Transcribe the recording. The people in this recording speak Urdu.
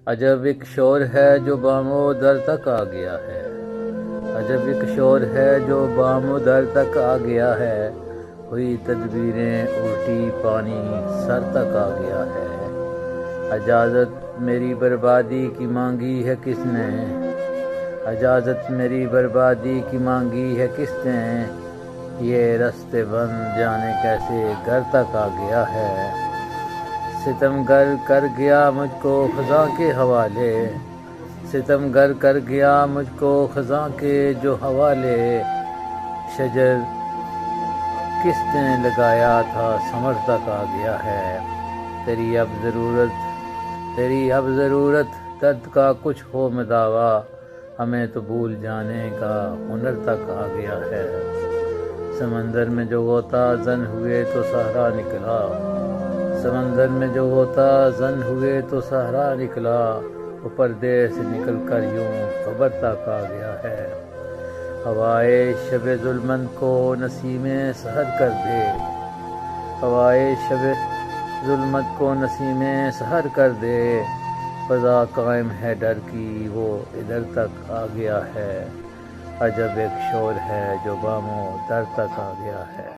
عجب ایک شور ہے جو بام و در تک آ گیا ہے، عجب ایک شور ہے جو بام و در تک آ گیا ہے، ہوئی تدبیریں الٹی پانی سر تک آ گیا ہے۔ اجازت میری بربادی کی مانگی ہے کس نے، اجازت میری بربادی کی مانگی ہے کس نے، یہ رستے بند جانے کیسے گھر تک آ گیا ہے۔ ستم گر کر گیا مجھ کو خزاں کے حوالے، ستم گر کر گیا مجھ کو خزاں کے جو حوالے، شجر کس نے لگایا تھا ثمر تک آ گیا ہے۔ تیری اب ضرورت درد کا کچھ ہو میں دعویٰ، ہمیں تو بھول جانے کا ہنر تک آ گیا ہے۔ سمندر میں جو غوطہ زن ہوئے تو صحرا نکلا، سمندر میں جو غوطہ زن ہوئے تو صحرا نکلا، وہ پردے سے نکل کر یوں قبر تک آ گیا ہے۔ ہوائے شب ظلمت کو نسیم سحر کر دے، ہوائے شب ظلمت کو نسیم سحر کر دے، فضا قائم ہے ڈر کی وہ ادھر تک آ گیا ہے۔ عجب ایک شور ہے جو بام و در تک آ گیا ہے۔